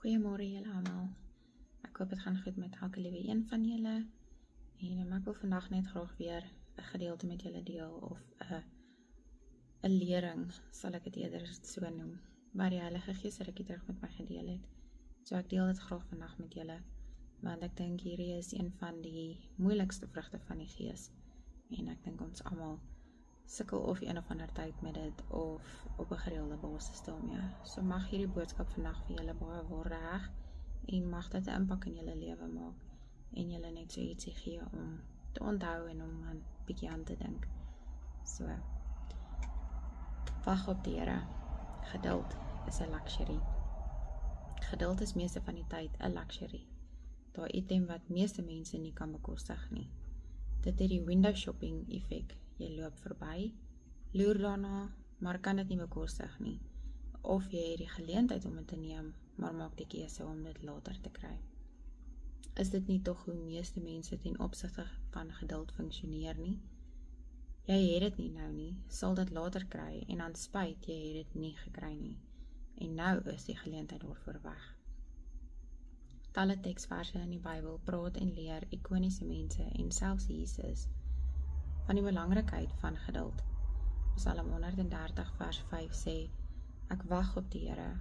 Goeiemôre julle almal. Ek hoop dit gaan goed met elke liewe een van julle. En ek wil vandag net graag weer 'n gedeelte met julle deel of 'n lering, sal ek dit eerder so noem, waar die Heilige Gees 'n rukkie terug met my gedeel het. So ek deel dit graag vandag met julle, want ek dink hierdie is een van die moeilikste vrugte van die Gees. En ek dink ons almal sukkel of een of ander tyd met dit of op 'n gereelde basis daarmee. So mag hierdie boodskap vandag vir julle baie waarde heg en mag dit 'n impak in julle lewe maak en julle net so ietsie gee om te onthou en om 'n bietjie aan te dink. So, wag op die Here. Geduld is 'n luxury. Geduld is meeste van die tyd 'n luxury. Daai item wat meeste mense nie kan bekostig nie. Dit het die window shopping effek. Jy loop verby, loer daarna, maar kan dit nie bekostig nie. Of jy het die geleentheid om dit te neem, maar maak die keuse om dit later te kry. Is dit nie tog hoe meeste mense ten opsigte van geduld funksioneer nie? Jy het dit nie nou nie, sal dit later kry en aan spyt jy het dit nie gekry nie. En nou is die geleentheid daarvoor weg. Talle teksverse in die Bybel praat en leer ikoniese mense en selfs Jesus van die belangrikheid van geduld. Psalm 130 vers 5 sê, ek wag op die Here,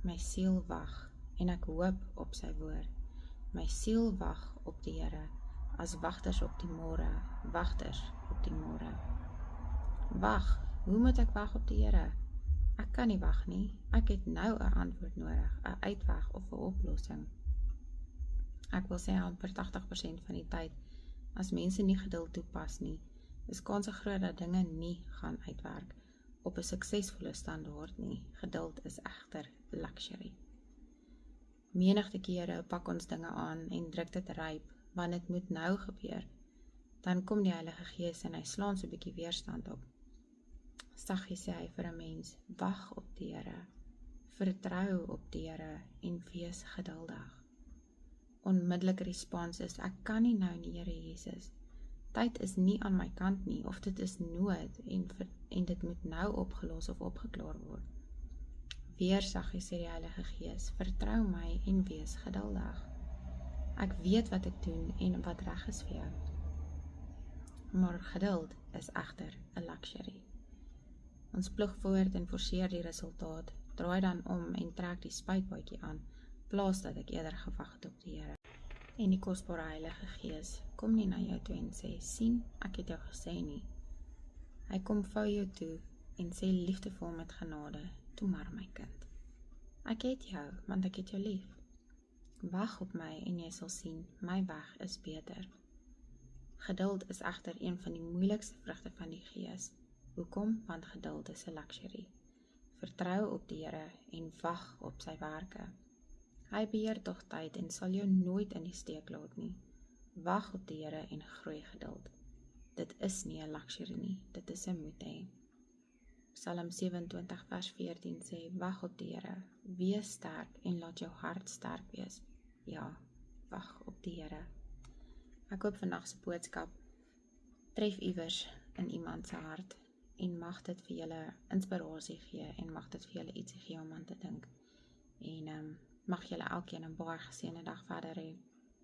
my siel wag, en ek hoop op sy woord. My siel wag op die Here, as wagters op die môre, wagters op die môre. Wag, hoe moet ek wag op die Here? Ek kan nie wag nie, ek het nou 'n antwoord nodig, 'n uitweg of 'n oplossing. Ek wil sê amper 80% van die tyd, as mense nie geduld toepas nie, is kans groot dat dinge nie gaan uitwerk op 'n suksesvolle standaard nie. Geduld is egter luxury. Menigte kere pak ons dinge aan en druk dit ryp, want dit moet nou gebeur. Dan kom die Heilige Gees en hy slaan so 'n bietjie weerstand op. Saggies sê hy vir 'n mens, wag op die Here, vertrou op die Here en wees geduldig. Onmiddellike respons is, ek kan nie nou nie, Here Jesus. Tyd is nie aan my kant nie, of dit is nood en dit moet nou opgelos of opgeklaar word. Weer saggies sê die Heilige Gees, vertrou my en wees geduldig. Ek weet wat ek doen en wat reg is vir jou. Maar geduld is egter 'n luxury. Ons ploeg voort en forceer die resultaat, draai dan om en trek die spuitbootjie aan, plaas dat ek eerder gewag het op die Here. En die kosbare Heilige Gees kom nie na jou toe en sê, sien, ek het jou gesê nie. Hy kom vou jou toe en sê liefdevol met genade, toe maar my kind. Ek het jou, want ek het jou lief. Wag op my en jy sal sien, my weg is beter. Geduld is egter een van die moeilikste vrugte van die Gees. Hoekom? Want geduld is 'n luxury. Vertrou op die Here en wag op sy werke. Hy beheer tog tyd en sal jou nooit in die steek laat nie. Wag op die Here en groei geduld. Dit is nie 'n luxury nie, dit is 'n moet hê. Psalm 27 vers 14 sê, wag op die Here, wees sterk en laat jou hart sterk wees. Ja, wag op die Here. Ek hoop vandag se boodskap tref iewers in iemand se hart en mag dit vir julle inspirasie gee en mag dit vir julle ietsie gee om aan te dink. En mag julle elkeen 'n baie geseënde dag verder hê.